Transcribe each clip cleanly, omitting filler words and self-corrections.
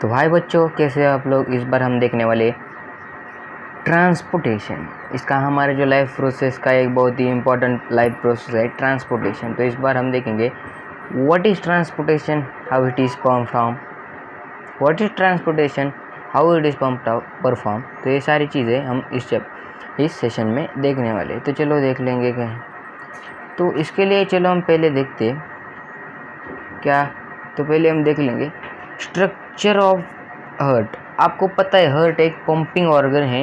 तो भाई बच्चों, कैसे आप लोग। इस बार हम देखने वाले ट्रांसपोर्टेशन। इसका हमारे जो लाइफ प्रोसेस का एक बहुत ही इम्पोर्टेंट लाइफ प्रोसेस है ट्रांसपोर्टेशन। तो इस बार हम देखेंगे what is transportation, how it is perform, what is transportation, how it is perform. तो ये सारी चीज़ें हम इस सेशन में देखने वाले। तो चलो देख लेंगे क्या। तो इसके लिए चलो हम पहले देखते क्या। तो पहले हम देख लेंगे स्ट्रक्चर ऑफ हार्ट। आपको पता है हार्ट एक पंपिंग ऑर्गन है,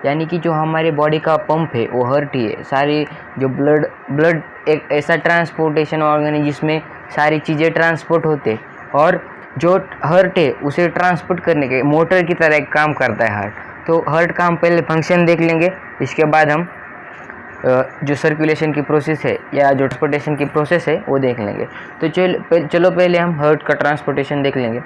यानी कि जो हमारे बॉडी का पंप है वो हार्ट ही है। सारी जो ब्लड एक ऐसा ट्रांसपोर्टेशन ऑर्गन है जिसमें सारी चीज़ें ट्रांसपोर्ट होते, और जो हार्ट है उसे ट्रांसपोर्ट करने के मोटर की तरह एक काम करता है हार्ट। तो हार्ट का हम पहले फंक्शन देख लेंगे, इसके बाद हम जो सर्कुलेशन की प्रोसेस है या जो ट्रांसपोर्टेशन की प्रोसेस है वो देख लेंगे। तो चलो पहले हम हार्ट का ट्रांसपोर्टेशन देख लेंगे।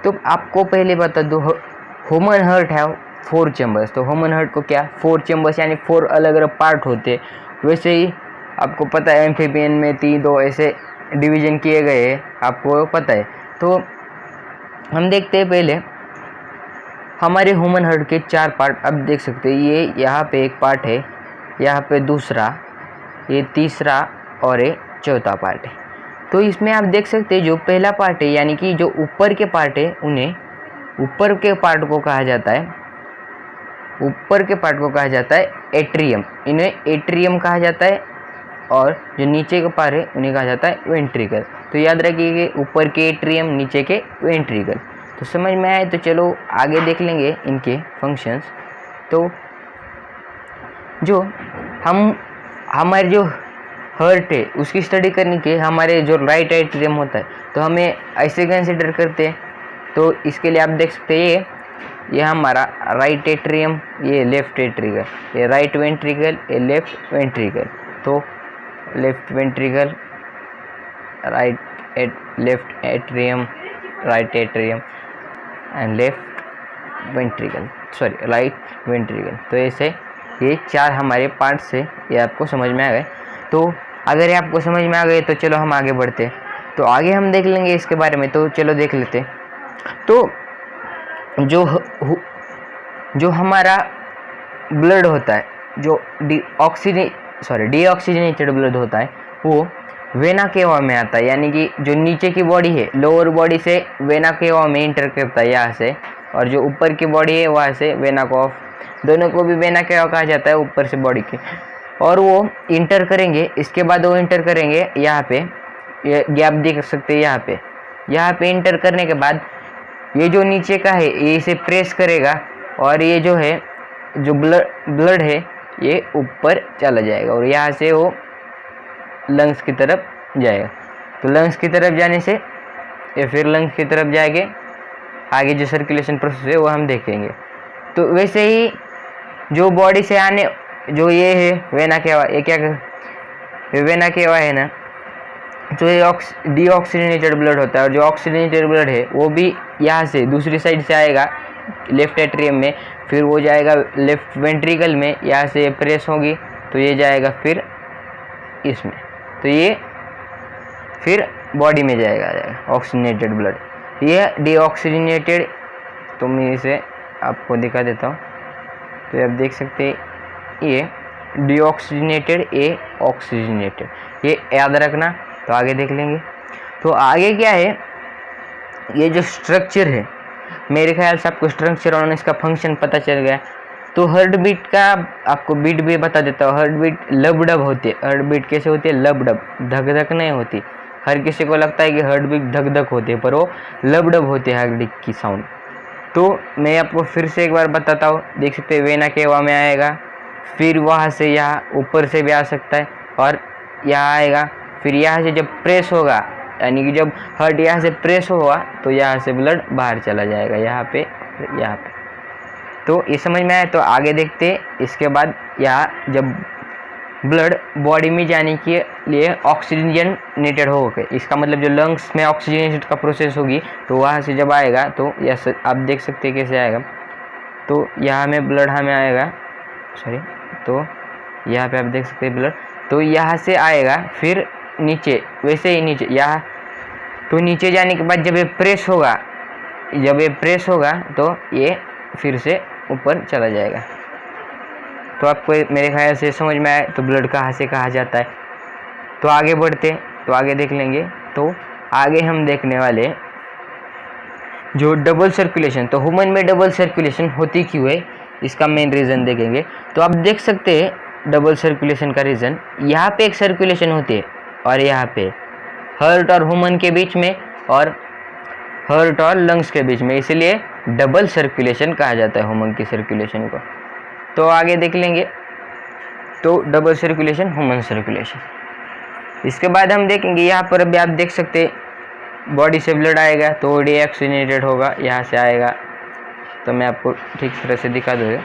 तो आपको पहले बता दो, ह्यूमन हार्ट है 4 चैम्बर्स। तो ह्यूमन हार्ट को क्या 4 चैम्बर्स यानी 4 अलग अलग पार्ट होते। वैसे ही आपको पता है एम्फीबियन में 3-2 ऐसे डिवीजन किए गए हैं, आपको पता है। तो हम देखते हैं पहले हमारे ह्यूमन हार्ट के 4 पार्ट। अब देख सकते हैं ये यहाँ पे एक पार्ट है, यहाँ पे दूसरा, ये तीसरा और ये चौथा पार्ट है। तो इसमें आप देख सकते हैं जो पहला पार्ट है यानी कि जो ऊपर के पार्ट है उन्हें ऊपर के पार्ट को कहा जाता है, ऊपर के पार्ट को कहा जाता है एट्रियम, इन्हें एट्रियम कहा जाता है। और जो नीचे के पार्ट है उन्हें कहा जाता है वेंट्रिकल। तो याद रखिए कि ऊपर के एट्रियम, नीचे के वेंट्रिकल। तो समझ में आए तो चलो आगे देख लेंगे इनके फंक्शंस। तो जो हमारे जो हार्ट है उसकी स्टडी करने के हमारे जो राइट एट्रियम होता है तो हमें ऐसे कंसिडर करते हैं। तो इसके लिए आप देख सकते हैं ये हमारा राइट एट्रियम, ये लेफ्ट एट्रिकल, ये राइट वेंट्रिकल, ये लेफ्ट वेंट्रिकल। तो left ventricle, left atrium, right atrium and left ventricle, sorry right ventricle. तो ऐसे ये 4 हमारे पार्ट्स है, ये आपको समझ में आ गए। तो अगर ये आपको समझ में आ गए तो चलो हम आगे बढ़ते। तो आगे हम देख लेंगे इसके बारे में। तो चलो देख लेते। तो जो हमारा ब्लड होता है, जो डीऑक्सीजनेटेड ब्लड होता है, वो वेना केवा में आता है। यानी कि जो नीचे की बॉडी है लोअर बॉडी से वेना केवा में इंटर करता है यहाँ से, और जो ऊपर की बॉडी है वहाँ से वेना कॉफ, दोनों को भी वेना केवा कहा जाता है ऊपर से बॉडी के। और वो इंटर करेंगे, इसके बाद वो इंटर करेंगे यहाँ पे, ये गैप देख सकते हैं यहाँ पे इंटर करने के बाद ये जो नीचे का है ये इसे प्रेस करेगा, और ये जो है जो ब्लड है ये ऊपर चला जाएगा और यहाँ से वो लंग्स की तरफ जाएगा। तो लंग्स की तरफ जाने से ये फिर लंग्स की तरफ जाएंगे, आगे जो सर्कुलेशन प्रोसेस है वो हम देखेंगे। तो वैसे ही जो बॉडी से आने जो ये है वेना केवा, ये क्या वेना केवा है ना, जो ये डीऑक्सीजनेटेड ब्लड होता है, और जो ऑक्सीजनेटेड ब्लड है वो भी यहाँ से दूसरी साइड से आएगा लेफ्ट एट्रियम में, फिर वो जाएगा लेफ्ट वेंट्रिकल में, यहाँ से प्रेस होगी तो ये जाएगा फिर इसमें, तो ये फिर बॉडी में जाएगा ऑक्सीजनेटेड ब्लड। ये डीऑक्सीजनेटेड, तो मैं इसे आपको दिखा देता हूँ। तो आप देख सकते हैं ये डीऑक्सीजनेटेड, ये ऑक्सीजनेटेड, ये याद रखना। तो आगे देख लेंगे। तो आगे क्या है, ये जो स्ट्रक्चर है, मेरे ख्याल से आपको स्ट्रक्चर और इसका फंक्शन पता चल गया। तो हार्ट बीट का आपको बीट भी बता देता हूँ। हार्ट बीट लब-डब होती है। हार्ट बीट कैसे होती है? लब-डब, धक धक नहीं होती। हर किसी को लगता है कि हार्ट बीट धक धक होती है, पर वो लब-डब होती है हार्ट बीट की साउंड। तो मैं आपको फिर से एक बार बताता हूँ। देख सकते हैं वेना केवा में आएगा, फिर वहाँ से यहाँ ऊपर से भी आ सकता है और यहाँ आएगा, फिर यहाँ से जब प्रेस होगा, यानी कि जब हार्ट यहाँ से प्रेस होगा तो यहाँ से ब्लड बाहर चला जाएगा, यहाँ पे। तो ये समझ में आया। तो आगे देखते हैं। इसके बाद यहाँ जब ब्लड बॉडी में जाने के लिए ऑक्सीजनेटेड हो गए, इसका मतलब जो लंग्स में ऑक्सीजनेशन का प्रोसेस होगी तो वहाँ से जब आएगा तो यह आप देख सकते हैं कैसे आएगा। तो यहाँ में ब्लड हमें आएगा, सॉरी, तो यहाँ पे आप देख सकते हैं ब्लड, तो यहाँ से आएगा फिर नीचे, वैसे ही नीचे यहाँ। तो नीचे जाने के बाद जब ये प्रेस होगा जब ये प्रेस होगा तो ये फिर से ऊपर चला जाएगा। तो आपको मेरे ख्याल से समझ में आए तो ब्लड कहाँ से कहा जाता है। तो आगे बढ़ते, तो आगे देख लेंगे। तो आगे हम देखने वाले जो डबल सर्कुलेशन, तो ह्यूमन में डबल सर्कुलेशन होती क्यों है, इसका मेन रीज़न देखेंगे। तो आप देख सकते हैं डबल सर्कुलेशन का रीज़न, यहाँ पे एक सर्कुलेशन होती है और यहाँ पे हार्ट और ह्यूमन के बीच में और हार्ट और लंग्स के बीच में, इसलिए डबल सर्कुलेशन कहा जाता है ह्यूमन की सर्कुलेशन को। तो आगे देख लेंगे। तो डबल सर्कुलेशन, ह्यूमन सर्कुलेशन। इसके बाद हम देखेंगे यहाँ पर अभी आप देख सकते हैं बॉडी से ब्लड आएगा तो डीऑक्सीजनेटेड होगा, यहाँ से आएगा। तो मैं आपको ठीक तरह से दिखा दूँगा।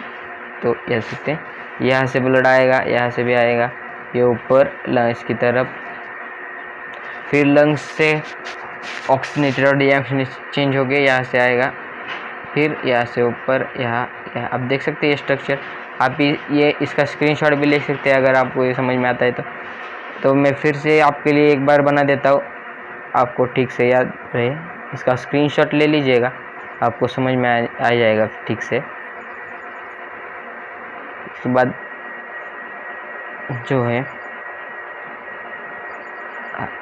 तो कह सकते हैं यहाँ से ब्लड आएगा, यहाँ से भी आएगा, ये ऊपर लंग्स की तरफ, फिर लंग्स से ऑक्सीजनेटेड और डीऑक्सीजनेटेड चेंज हो गए, यहाँ से आएगा, फिर यहाँ से ऊपर, यहाँ आप देख सकते हैं ये स्ट्रक्चर। आप ये इसका स्क्रीनशॉट भी ले सकते हैं अगर आपको ये समझ में आता है तो मैं फिर से आपके लिए एक बार बना देता हूँ, आपको ठीक से याद रहे। इसका स्क्रीनशॉट ले लीजिएगा, आपको समझ में आ जाएगा ठीक से। उसके बाद जो है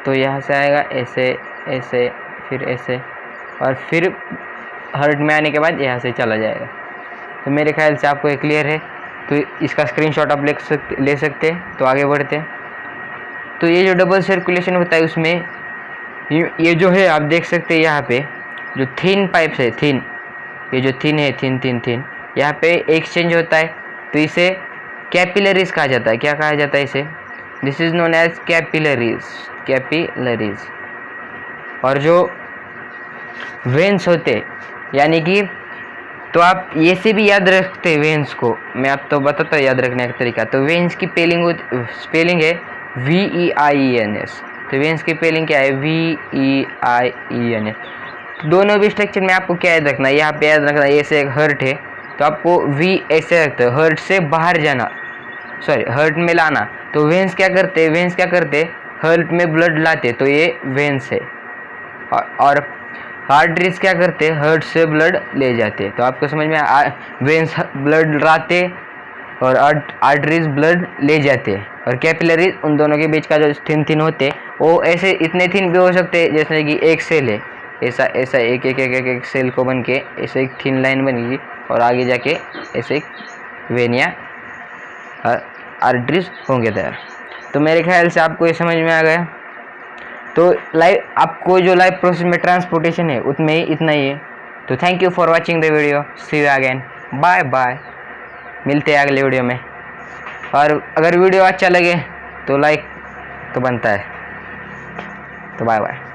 तो यहाँ से आएगा ऐसे ऐसे, फिर ऐसे, और फिर हार्ट में आने के बाद यहाँ से चला जाएगा। तो मेरे ख्याल से आपको ये क्लियर है। तो इसका स्क्रीनशॉट आप ले सकते हैं। तो आगे बढ़ते हैं। तो ये जो डबल सर्कुलेशन होता है उसमें ये जो है आप देख सकते हैं यहाँ पे जो थिन पाइप्स है, थिन, ये जो थिन है, थिन यहाँ पे एक्सचेंज होता है। तो इसे कैपिलरीज कहा जाता है। क्या कहा जाता है इसे? This is known as capillaries. और जो वेन्स होते यानी कि, तो आप ये से भी याद रखते हैं वेन्स को, मैं आप तो बताता हूँ याद रखने का तरीका। तो वेन्स की स्पेलिंग है VEIENS। तो वेन्स की स्पेलिंग क्या है? VEIENS। तो दोनों भी स्ट्रक्चर में आपको क्या याद रखना है? यहाँ पे याद रखना है ऐसे एक हर्ट है तो आपको V ऐसे रखते हो, हर्ट से बाहर जाना, सॉरी हर्ट में लाना। तो वेन्स क्या करते हैं? हर्ट में ब्लड लाते, तो ये वेन्स है। और आर्टरीज क्या करते हैं? हर्ट से ब्लड ले जाते। तो आपको समझ में वेन्स ब्लड लाते और आर्टरीज ब्लड ले जाते, और कैपिलरीज उन दोनों के बीच का जो थिन होते वो ऐसे इतने थिन भी हो सकते हैं जैसे कि एक सेल है, ऐसा एक सेल को बन के ऐसे एक थिन लाइन बनेगी और आगे जाके ऐसे एक वेन या आर्टरीज होंगे तैयार। तो मेरे ख्याल से आपको ये समझ में आ गया। तो आपको जो लाइव प्रोसेस में ट्रांसपोर्टेशन है उसमें इतना ही है। तो thank you for watching the video, see you again, bye bye, मिलते हैं अगले वीडियो में। और अगर वीडियो अच्छा लगे तो लाइक तो बनता है। तो बाय बाय।